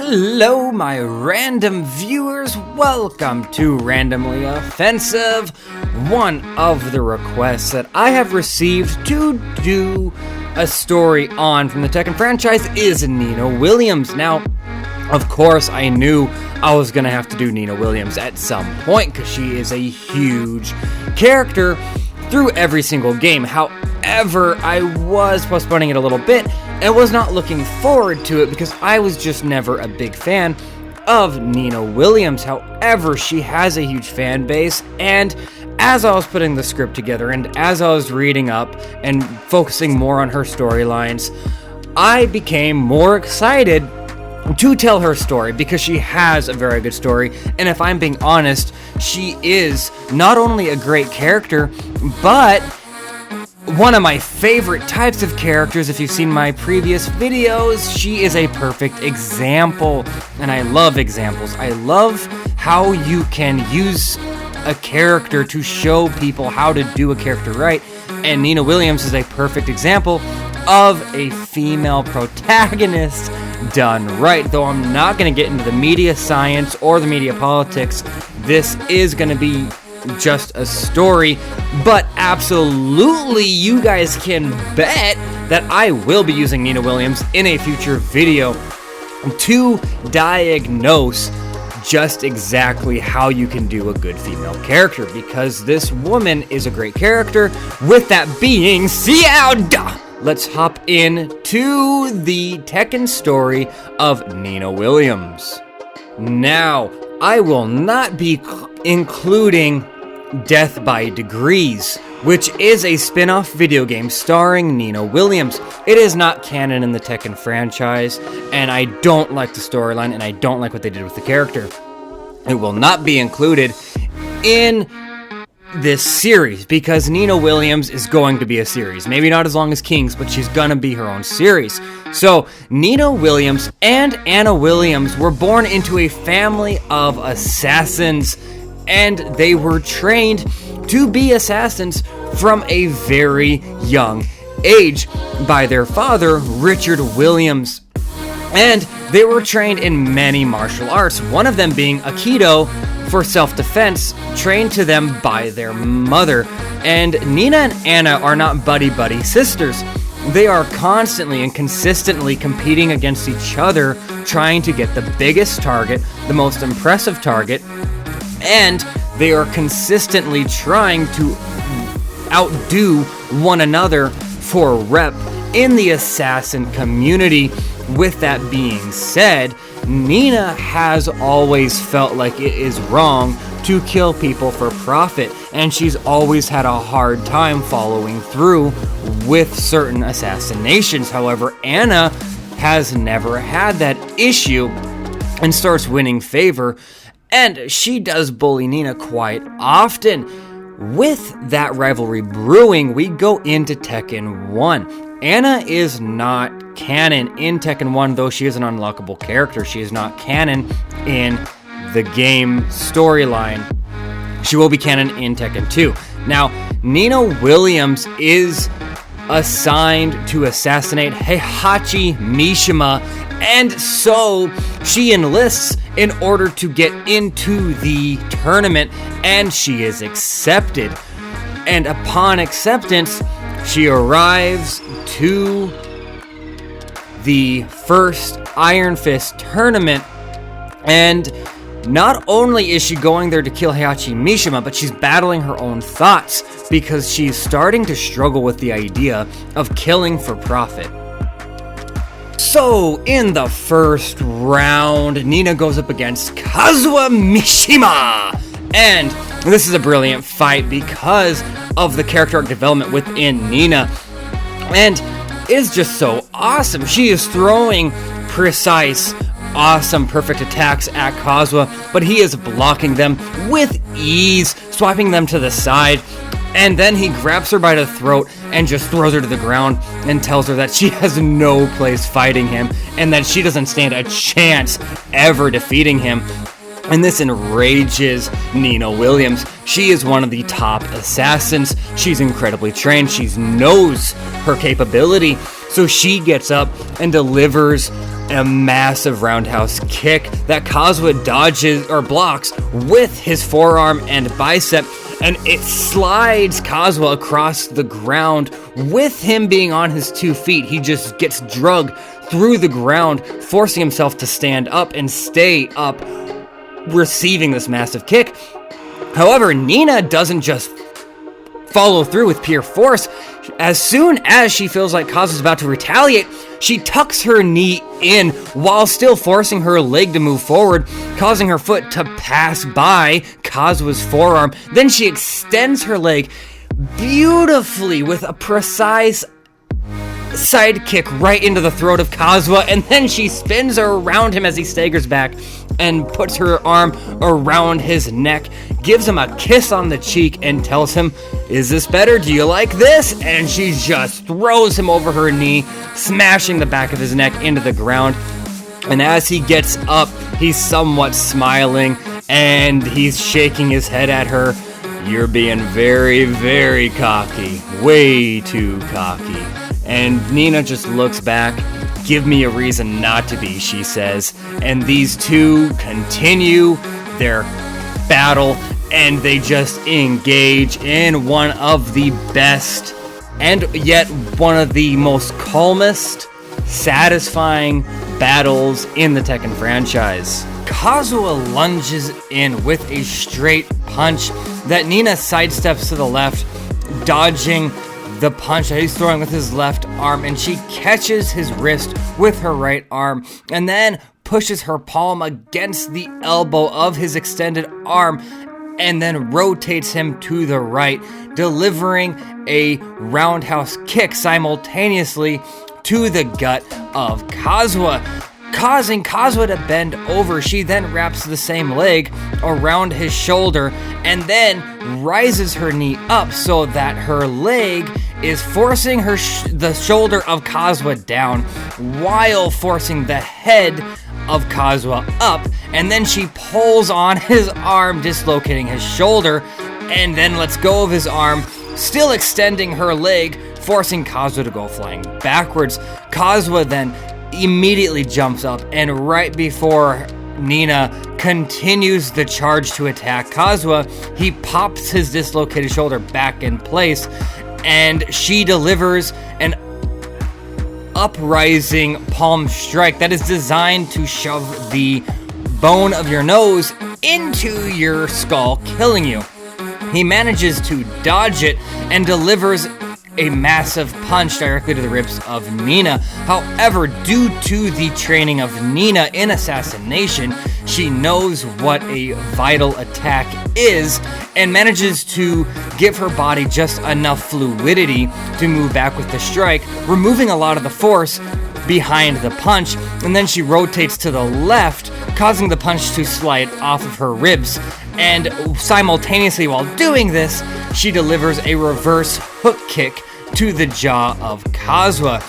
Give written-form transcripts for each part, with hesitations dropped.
Hello, my random viewers. Welcome to Randomly Offensive. One of the requests that I have received to do a story on from the Tekken franchise is Nina Williams. Now, of course, I knew I was going to have to do Nina Williams at some point because she is a huge character through every single game. However, I was postponing it a little bit and was not looking forward to it because I was just never a big fan of Nina Williams. However, she has a huge fan base, and as I was putting the script together and as I was reading up and focusing more on her storylines, I became more excited to tell her story because she has a very good story. And if I'm being honest, she is not only a great character, but one of my favorite types of characters. If you've seen my previous videos, she is a perfect example, and I love examples. I love how you can use a character to show people how to do a character right, and Nina Williams is a perfect example of a female protagonist done right. Though I'm not going to get into the media science or the media politics, this is going to be just a story, but absolutely you guys can bet that I will be using Nina Williams in a future video to diagnose just exactly how you can do a good female character, because this woman is a great character. With that being said, let's hop into the Tekken story of Nina Williams. Now, I will not be including Death by Degrees, which is a spin-off video game starring Nina Williams. It is not canon in the Tekken franchise, and I don't like the storyline, and I don't like what they did with the character. It will not be included in this series because Nina Williams is going to be a series. Maybe not as long as King's, but she's gonna be her own series. So, Nina Williams and Anna Williams were born into a family of assassins, and they were trained to be assassins from a very young age by their father, Richard Williams. And they were trained in many martial arts, one of them being Aikido for self-defense, trained to them by their mother. And Nina and Anna are not buddy-buddy sisters. They are constantly and consistently competing against each other, trying to get the biggest target, the most impressive target, and they are consistently trying to outdo one another for rep in the assassin community. With that being said, Nina has always felt like it is wrong to kill people for profit, and she's always had a hard time following through with certain assassinations. However, Anna has never had that issue and starts winning favor, and she does bully Nina quite often. With that rivalry brewing, we go into Tekken 1. Anna is not canon in Tekken 1, though she is an unlockable character. She is not canon in the game storyline. She will be canon in Tekken 2. Now, Nina Williams is assigned to assassinate Heihachi Mishima, and so she enlists in order to get into the tournament, and she is accepted. And upon acceptance, she arrives to the first Iron Fist tournament, and not only is she going there to kill Heihachi Mishima, but she's battling her own thoughts because she's starting to struggle with the idea of killing for profit. So, in the first round, Nina goes up against Kazuya Mishima, and this is a brilliant fight because of the character arc development within Nina, and it is just so awesome. She is throwing precise, awesome, perfect attacks at Kazuya, but he is blocking them with ease, swiping them to the side, and then he grabs her by the throat and just throws her to the ground and tells her that she has no place fighting him and that she doesn't stand a chance ever defeating him. And this enrages Nina Williams. She is one of the top assassins. She's incredibly trained. She knows her capability. So she gets up and delivers a massive roundhouse kick that Kazuha dodges or blocks with his forearm and bicep, and it slides Kazuha across the ground. With him being on his 2 feet, he just gets dragged through the ground, forcing himself to stand up and stay up, receiving this massive kick. However, Nina doesn't just follow through with pure force. As soon as she feels like Kazuha's about to retaliate, she tucks her knee in while still forcing her leg to move forward, causing her foot to pass by Kazuha's forearm. Then she extends her leg beautifully with a precise side kick right into the throat of Kazuha, and then she spins around him as he staggers back and puts her arm around his neck, gives him a kiss on the cheek, and tells him, "Is this better? Do you like this?" And she just throws him over her knee, smashing the back of his neck into the ground. And as he gets up, he's somewhat smiling, and he's shaking his head at her. "You're being very, very cocky. Way too cocky." And Nina just looks back. "Give me a reason not to be," she says. And these two continue their battle, and they just engage in one of the best and yet one of the most calmest, satisfying battles in the Tekken franchise. Kazuha lunges in with a straight punch that Nina sidesteps to the left, dodging the punch that he's throwing with his left arm, and she catches his wrist with her right arm and then pushes her palm against the elbow of his extended arm and then rotates him to the right, delivering a roundhouse kick simultaneously to the gut of Kazuha, causing Kazuha to bend over. She then wraps the same leg around his shoulder and then rises her knee up so that her leg is forcing the shoulder of Kazuha down while forcing the head of Kazuha up, and then she pulls on his arm, dislocating his shoulder, and then lets go of his arm, still extending her leg, forcing Kazuha to go flying backwards. Kazuha then immediately jumps up, and right before Nina continues the charge to attack Kazuha, he pops his dislocated shoulder back in place, and she delivers an uprising palm strike that is designed to shove the bone of your nose into your skull, killing you. He manages to dodge it and delivers a massive punch directly to the ribs of Nina. However, due to the training of Nina in assassination, she knows what a vital attack is and manages to give her body just enough fluidity to move back with the strike, removing a lot of the force behind the punch, and then she rotates to the left, causing the punch to slide off of her ribs. And simultaneously while doing this, she delivers a reverse hook kick to the jaw of Kazuha.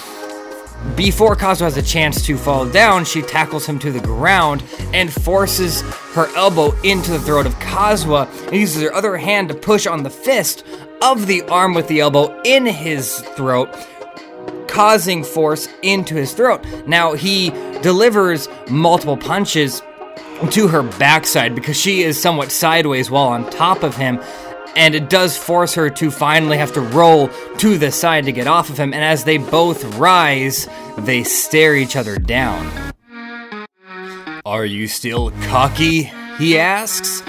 Before Kazuha has a chance to fall down, she tackles him to the ground and forces her elbow into the throat of Kazuha and uses her other hand to push on the fist of the arm with the elbow in his throat, causing force into his throat. Now he delivers multiple punches to her backside because she is somewhat sideways while on top of him, and it does force her to finally have to roll to the side to get off of him, and as they both rise, they stare each other down. "Are you still cocky?" he asks,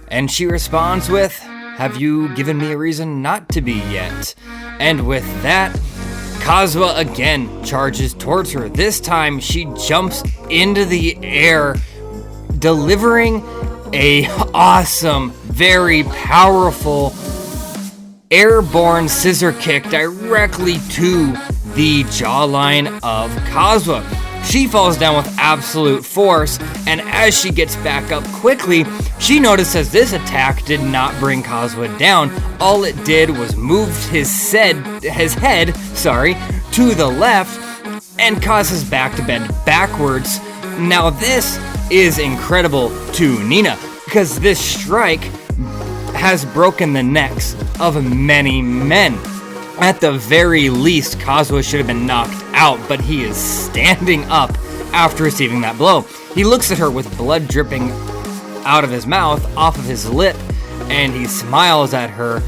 and she responds with, "Have you given me a reason not to be yet?" And with that, Kazuha again charges towards her. This time, she jumps into the air, delivering a awesome, very powerful airborne scissor kick directly to the jawline of Kazuha. She falls down with absolute force, and as she gets back up quickly, she notices this attack did not bring Kazuha down. All it did was move his head to the left and cause his back to bend backwards. Now this is incredible to Nina, because this strike has broken the necks of many men. At the very least, Kazuha should have been knocked out, but he is standing up, after receiving that blow. He looks at her with blood dripping out of his mouth, off of his lip, and he smiles at her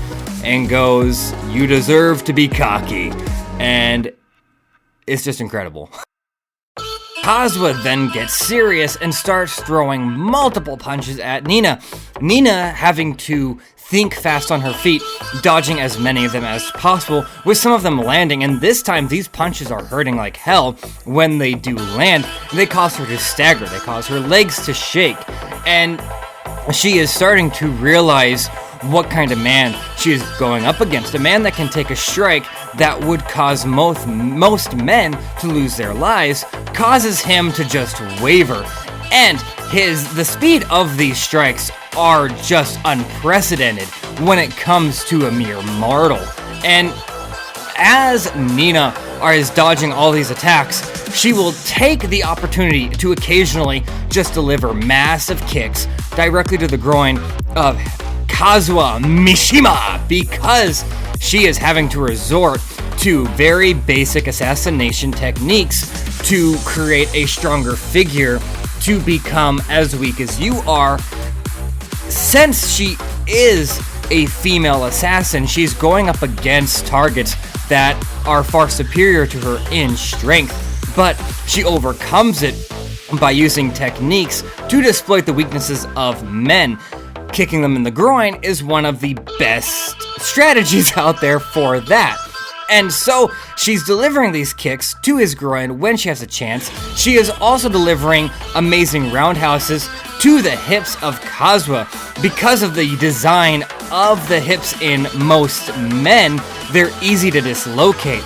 and goes, "You deserve to be cocky." And it's just incredible. Kazuha then gets serious and starts throwing multiple punches at Nina. Nina having to think fast on her feet, dodging as many of them as possible, with some of them landing, and this time these punches are hurting like hell when they do land. They cause her to stagger, they cause her legs to shake, and she is starting to realize what kind of man she is going up against. A man that can take a strike that would cause most men to lose their lives, causes him to just waver. And the speed of these strikes are just unprecedented when it comes to a mere mortal. And as Nina is dodging all these attacks, she will take the opportunity to occasionally just deliver massive kicks directly to the groin of Kazuha Mishima, because she is having to resort to very basic assassination techniques to create a stronger figure to become as weak as you are. Since she is a female assassin, she's going up against targets that are far superior to her in strength, but she overcomes it by using techniques to exploit the weaknesses of men. Kicking them in the groin is one of the best strategies out there for that. And so she's delivering these kicks to his groin when she has a chance. She is also delivering amazing roundhouses to the hips of Kazuha. Because of the design of the hips in most men, they're easy to dislocate.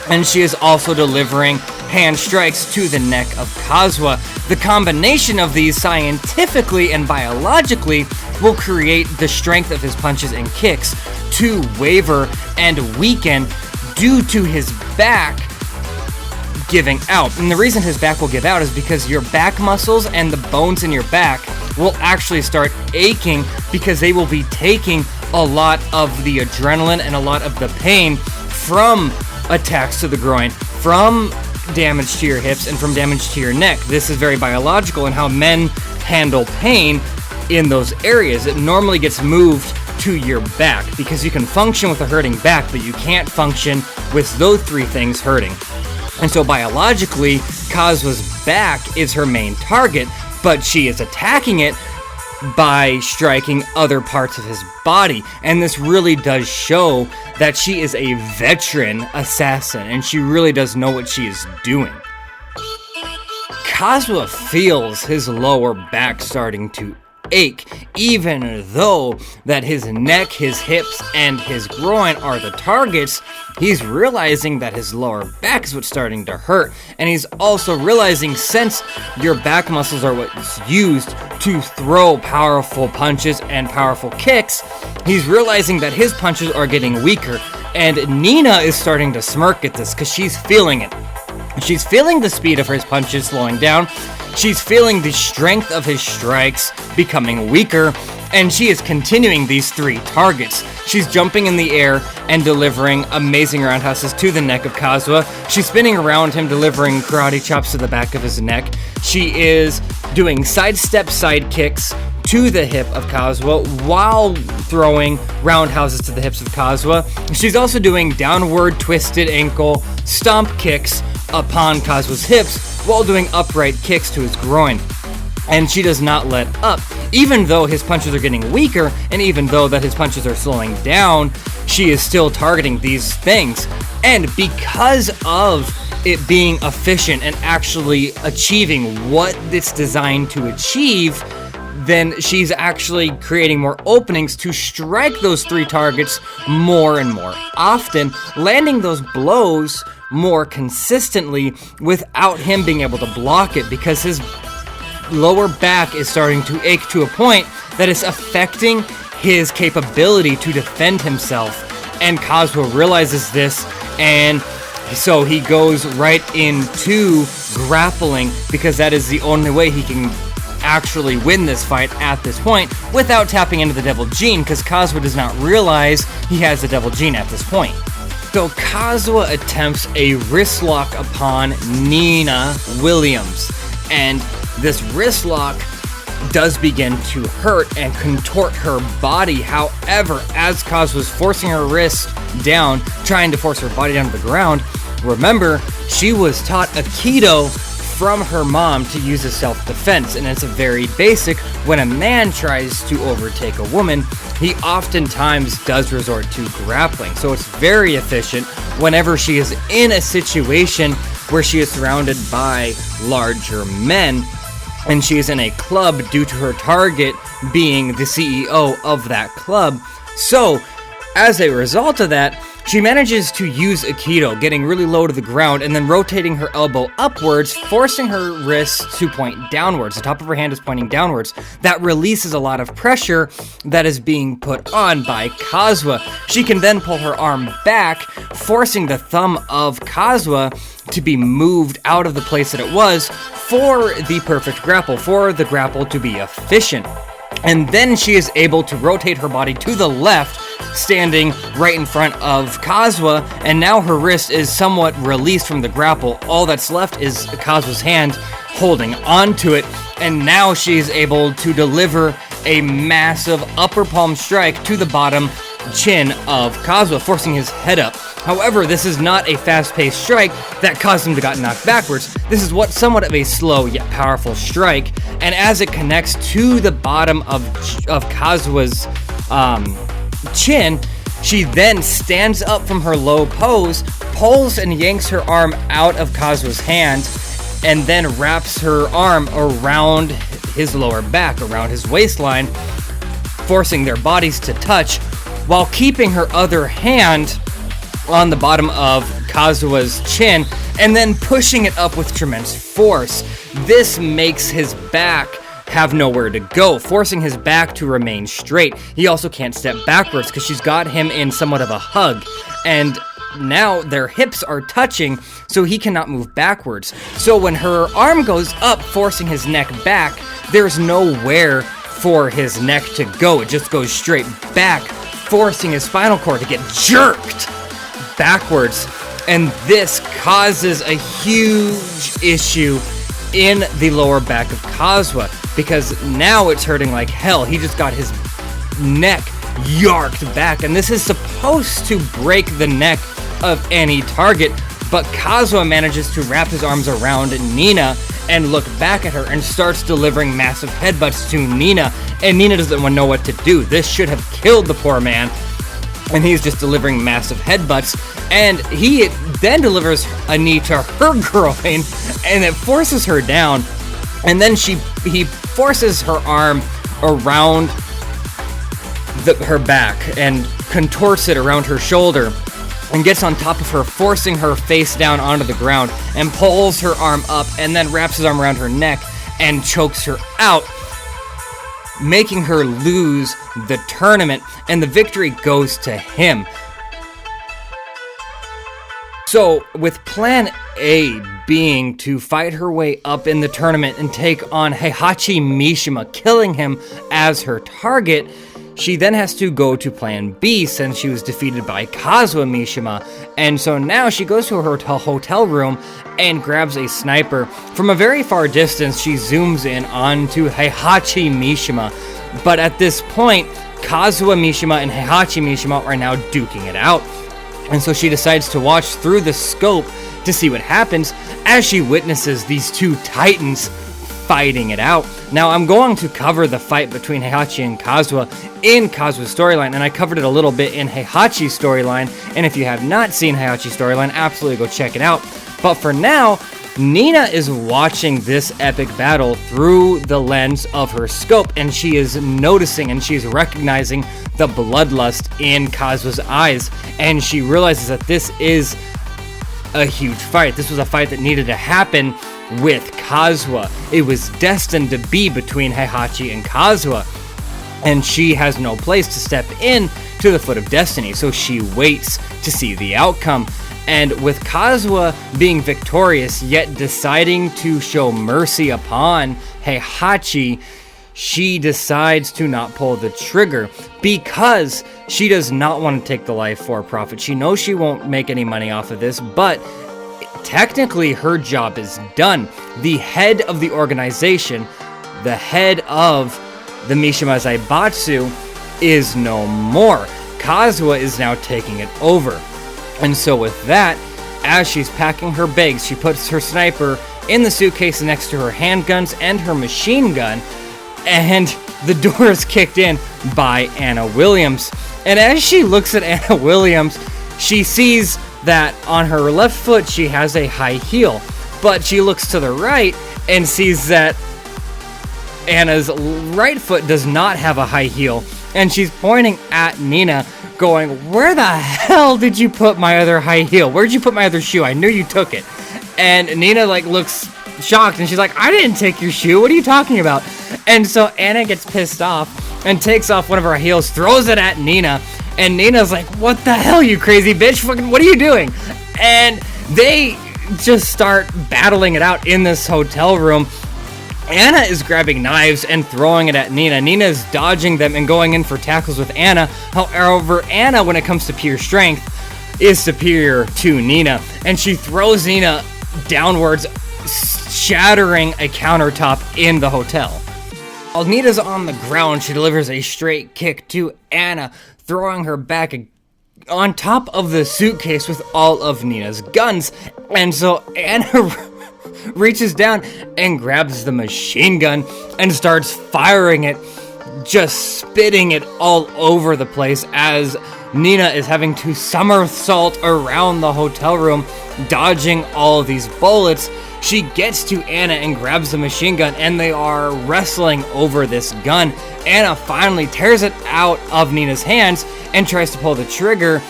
And she is also delivering hand strikes to the neck of Kazuha. The combination of these scientifically and biologically will create the strength of his punches and kicks to waver and weaken due to his back giving out. And the reason his back will give out is because your back muscles and the bones in your back will actually start aching because they will be taking a lot of the adrenaline and a lot of the pain from attacks to the groin, from damage to your hips, and from damage to your neck. This is very biological in how men handle pain in those areas. It normally gets moved to your back because you can function with a hurting back, but you can't function with those three things hurting. And so biologically, Kazuha's back is her main target, but she is attacking it by striking other parts of his body. And this really does show that she is a veteran assassin, and she really does know what she is doing. Kazuha feels his lower back starting to ache, even though that his neck, his hips, and his groin are the targets. He's realizing that his lower back is what's starting to hurt, and he's also realizing, since your back muscles are what's used to throw powerful punches and powerful kicks, he's realizing that his punches are getting weaker, and Nina is starting to smirk at this because she's feeling it. She's feeling the speed of his punches slowing down. She's feeling the strength of his strikes becoming weaker, and she is continuing these three targets. She's jumping in the air and delivering amazing roundhouses to the neck of Kazuha. She's spinning around him, delivering karate chops to the back of his neck. She is doing sidestep side kicks to the hip of Kazuha while throwing roundhouses to the hips of Kazuha. She's also doing downward twisted ankle stomp kicks upon Kazuha's hips while doing upright kicks to his groin. And she does not let up. Even though his punches are getting weaker, and even though that his punches are slowing down, she is still targeting these things. And because of it being efficient and actually achieving what it's designed to achieve, then she's actually creating more openings to strike those three targets more and more often, landing those blows more consistently without him being able to block it, because his lower back is starting to ache to a point that is affecting his capability to defend himself. And Kazuha realizes this, and so he goes right into grappling, because that is the only way he can actually win this fight at this point without tapping into the Devil Gene, because Kazuha does not realize he has the Devil Gene at this point. So Kazuha attempts a wrist lock upon Nina Williams, and this wrist lock does begin to hurt and contort her body. However, as Kazuha's forcing her wrist down, trying to force her body down to the ground, remember, she was taught Aikido from her mom to use as self-defense, and it's a very basic. When a man tries to overtake a woman, he oftentimes does resort to grappling. So it's very efficient whenever she is in a situation where she is surrounded by larger men, and she is in a club due to her target being the CEO of that club. So, as a result of that, she manages to use Aikido, getting really low to the ground and then rotating her elbow upwards, forcing her wrist to point downwards. The top of her hand is pointing downwards. That releases a lot of pressure that is being put on by Kazuha. She can then pull her arm back, forcing the thumb of Kazuha to be moved out of the place that it was for the perfect grapple, for the grapple to be efficient. And then she is able to rotate her body to the left, standing right in front of Kazuha, and now her wrist is somewhat released from the grapple. All that's left is Kazuha's hand holding onto it, and now she's able to deliver a massive upper palm strike to the bottom chin of Kazuha, forcing his head up. However, this is not a fast-paced strike that caused him to get knocked backwards. This is somewhat of a slow yet powerful strike, and as it connects to the bottom of Kazuha's chin, she then stands up from her low pose, pulls and yanks her arm out of Kazuha's hand, and then wraps her arm around his lower back, around his waistline, forcing their bodies to touch, while keeping her other hand on the bottom of Kazuha's chin, and then pushing it up with tremendous force. This makes his back have nowhere to go, forcing his back to remain straight. He also can't step backwards because she's got him in somewhat of a hug, and now their hips are touching, so he cannot move backwards. So when her arm goes up, forcing his neck back, there's nowhere for his neck to go. It just goes straight back, forcing his spinal cord to get jerked backwards, and this causes a huge issue in the lower back of Kazuha, because now it's hurting like hell. He just got his neck yarked back, and this is supposed to break the neck of any target, but Kazuha manages to wrap his arms around Nina and look back at her and starts delivering massive headbutts to Nina, and Nina doesn't know what to do. This should have killed the poor man, and he's just delivering massive headbutts, and he then delivers a knee to her groin, and it forces her down, and then he forces her arm around her back and contorts it around her shoulder and gets on top of her, forcing her face down onto the ground, and pulls her arm up and then wraps his arm around her neck and chokes her out, making her lose the tournament, and the victory goes to him. So, with plan A being to fight her way up in the tournament and take on Heihachi Mishima, killing him as her target, she then has to go to plan B since she was defeated by Kazuha Mishima, and so now she goes to her hotel room and grabs a sniper. From a very far distance, she zooms in onto Heihachi Mishima, but at this point, Kazuha Mishima and Heihachi Mishima are now duking it out, and so she decides to watch through the scope to see what happens as she witnesses these two titans fighting it out. Now, I'm going to cover the fight between Heihachi and Kazuha in Kazuha's storyline, and I covered it a little bit in Heihachi's storyline, and if you have not seen Heihachi's storyline, absolutely go check it out. But for now, Nina is watching this epic battle through the lens of her scope, and she is noticing and she's recognizing the bloodlust in Kazuha's eyes, and she realizes that this is a huge fight. This was a fight that needed to happen with Kazuha. It was destined to be between Heihachi and Kazuha, and she has no place to step in to the foot of destiny, so she waits to see the outcome. And with Kazuha being victorious, yet deciding to show mercy upon Heihachi, she decides to not pull the trigger because she does not want to take the life for profit. She knows she won't make any money off of this, but technically her job is done. The head of the organization, the head of the Mishima Zaibatsu, is no more. Kazuha is now taking it over. And so with that, as she's packing her bags, she puts her sniper in the suitcase next to her handguns and her machine gun, and the door is kicked in by Anna Williams. And as she looks at Anna Williams, she sees that on her left foot she has a high heel, but she looks to the right and sees that Anna's right foot does not have a high heel, and she's pointing at Nina going, "Where the hell did you put my other high heel? Where'd you put my other shoe? I knew you took it." And Nina looks shocked, and she's like, "I didn't take your shoe. What are you talking about?" And so Anna gets pissed off and takes off one of her heels, throws it at Nina, and Nina's like, "What the hell, you crazy bitch? Fucking, what are you doing?" And they just start battling it out in this hotel room. Anna is grabbing knives and throwing it at Nina. Nina is dodging them and going in for tackles with Anna. However, Anna, when it comes to pure strength, is superior to Nina, and she throws Nina downwards, shattering a countertop in the hotel. While Nina's on the ground, she delivers a straight kick to Anna, throwing her back on top of the suitcase with all of Nina's guns. And so Anna reaches down and grabs the machine gun and starts firing it, just spitting it all over the place as Nina is having to somersault around the hotel room, dodging all these bullets. She gets to Anna and grabs the machine gun, and they are wrestling over this gun. Anna finally tears it out of Nina's hands and tries to pull the trigger,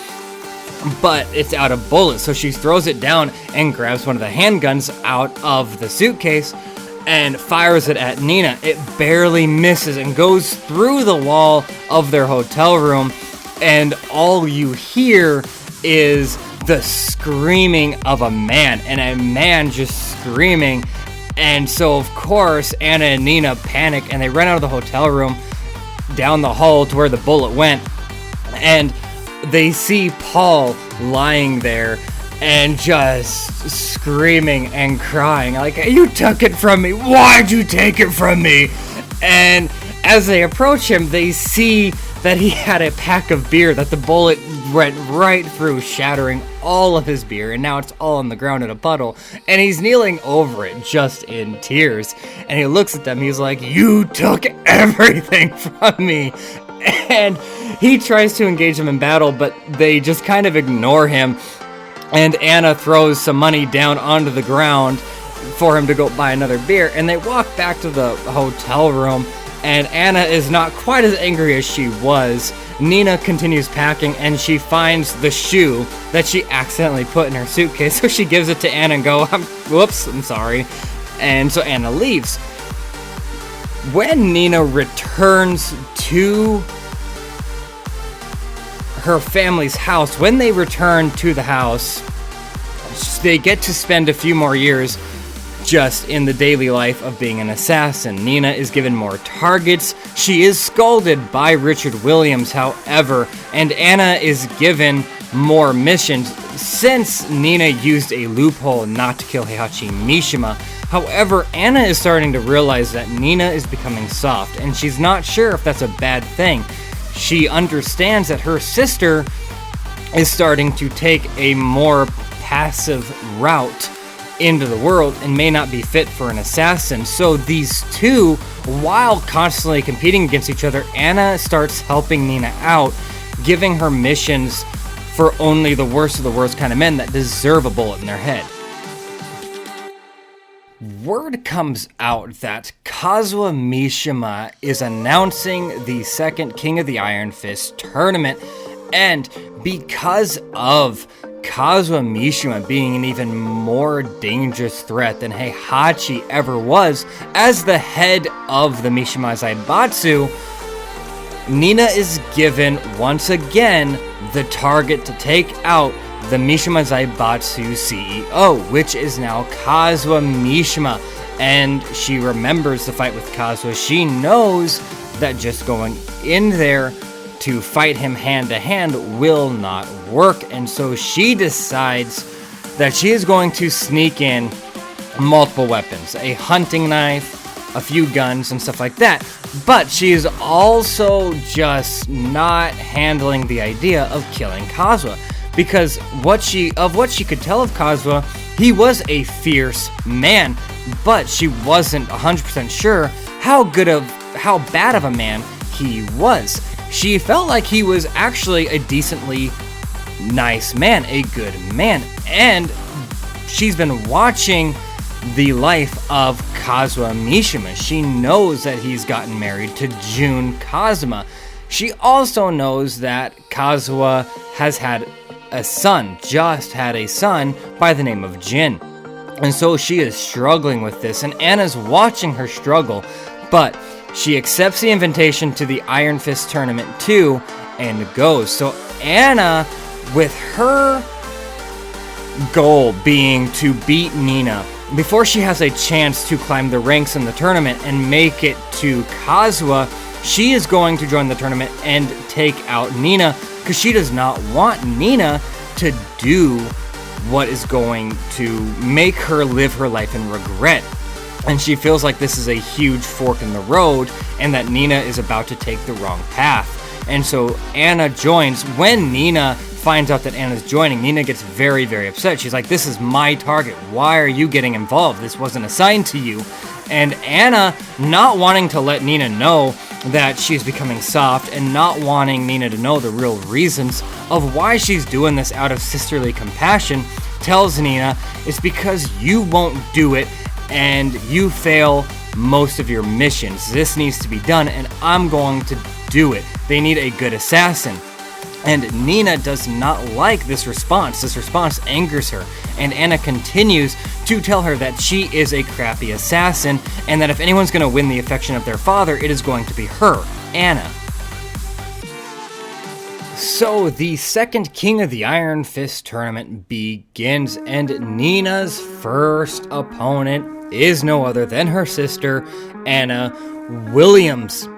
but it's out of bullets, so she throws it down and grabs one of the handguns out of the suitcase and fires it at Nina. It barely misses and goes through the wall of their hotel room, and all you hear is the screaming of a man, and a man just screaming. And so of course Anna and Nina panic, and they run out of the hotel room down the hall to where the bullet went, and they see Paul lying there and just screaming and crying like, "You took it from me. Why'd you take it from me?" And as they approach him, they see that he had a pack of beer that the bullet went right through, shattering all of his beer, and now it's all on the ground in a puddle, and he's kneeling over it just in tears. And he looks at them, he's like, "You took everything from me." And he tries to engage them in battle, but they just kind of ignore him, and Anna throws some money down onto the ground for him to go buy another beer, and they walk back to the hotel room, and Anna is not quite as angry as she was. Nina continues packing, and she finds the shoe that she accidentally put in her suitcase, so she gives it to Anna and go, "Whoops, I'm sorry." And so Anna leaves. When Nina returns to her family's house, when they return to the house, they get to spend a few more years just in the daily life of being an assassin. Nina is given more targets. She is scolded by Richard Williams, however, and Anna is given more missions since Nina used a loophole not to kill Heihachi Mishima. However, Anna is starting to realize that Nina is becoming soft, and she's not sure if that's a bad thing. She understands that her sister is starting to take a more passive route into the world and may not be fit for an assassin. So these two, while constantly competing against each other, Anna starts helping Nina out, giving her missions for only the worst of the worst kind of men that deserve a bullet in their head. Word comes out that Kazuha Mishima is announcing the second King of the Iron Fist tournament, and because of Kazuha Mishima being an even more dangerous threat than Heihachi ever was, as the head of the Mishima Zaibatsu, Nina is given once again the target to take out the Mishima Zaibatsu CEO, which is now Kazuha Mishima. and she remembers the fight with Kazuha. She knows that just going in there to fight him hand to hand will not work, and so she decides that she is going to sneak in multiple weapons, a hunting knife, a few guns, and stuff like that. But she is also just not handling the idea of killing Kazuha, because what she could tell of Kazuha, he was a fierce man, but she wasn't 100% sure how bad of a man he was. She felt like he was actually a decently nice man, a good man, and she's been watching the life of Kazuha Mishima. She knows that he's gotten married to Jun Kazuma. She also knows that Kazuha has had a son, just had a son by the name of Jin. And so she is struggling with this, and Anna's watching her struggle, but she accepts the invitation to the Iron Fist tournament too, and goes. So Anna, with her goal being to beat Nina before she has a chance to climb the ranks in the tournament and make it to Kazuha, she is going to join the tournament and take out Nina, because she does not want Nina to do what is going to make her live her life in regret. And she feels like this is a huge fork in the road, and that Nina is about to take the wrong path. And so Anna joins. When Nina finds out that Anna's joining, Nina gets very, very upset. She's like, this is my target. Why are you getting involved? This wasn't assigned to you. And Anna, not wanting to let Nina know that she's becoming soft, and not wanting Nina to know the real reasons of why she's doing this out of sisterly compassion, tells Nina, it's because you won't do it and you fail most of your missions. This needs to be done, and I'm going to do it. They need a good assassin. And Nina does not like this response. This response angers her, and Anna continues to tell her that she is a crappy assassin, and that if anyone's going to win the affection of their father, it is going to be her, Anna. So the second King of the Iron Fist tournament begins, and Nina's first opponent is no other than her sister, Anna Williams.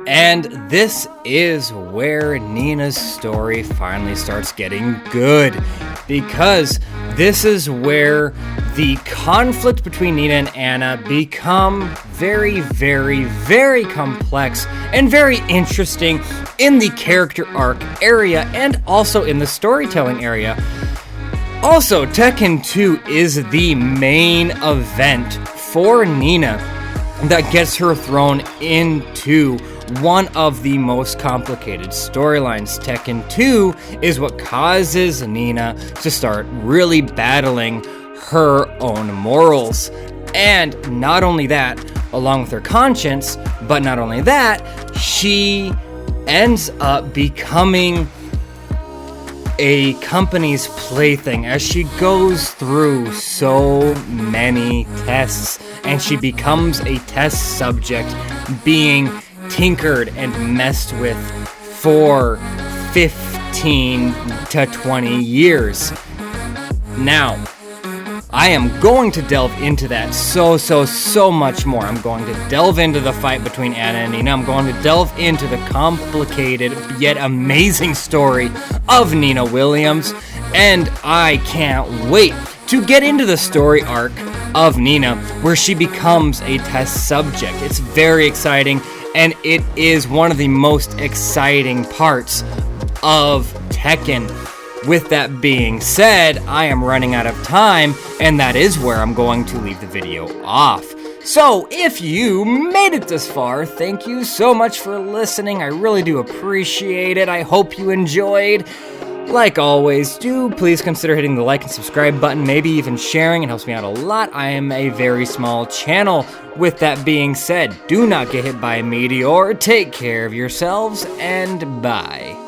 And this is where Nina's story finally starts getting good, because this is where the conflict between Nina and Anna become very, very, very complex and very interesting in the character arc area and also in the storytelling area. Also, Tekken 2 is the main event for Nina that gets her thrown into one of the most complicated storylines. Tekken 2 is what causes Nina to start really battling her own morals. And not only that, along with her conscience, but not only that, she ends up becoming a company's plaything as she goes through so many tests, and she becomes a test subject being tinkered and messed with for 15 to 20 years. Now, I am going to delve into that so much more. I'm going to delve into the fight between Anna and Nina. I'm going to delve into the complicated yet amazing story of Nina Williams. And I can't wait to get into the story arc of Nina, where she becomes a test subject. It's very exciting, and it is one of the most exciting parts of Tekken. With that being said, I am running out of time, and that is where I'm going to leave the video off. So, if you made it this far, thank you so much for listening. I really do appreciate it. I hope you enjoyed. Like always, do please consider hitting the like and subscribe button, maybe even sharing. It helps me out a lot. I am a very small channel. With that being said, do not get hit by a meteor. Take care of yourselves, and bye.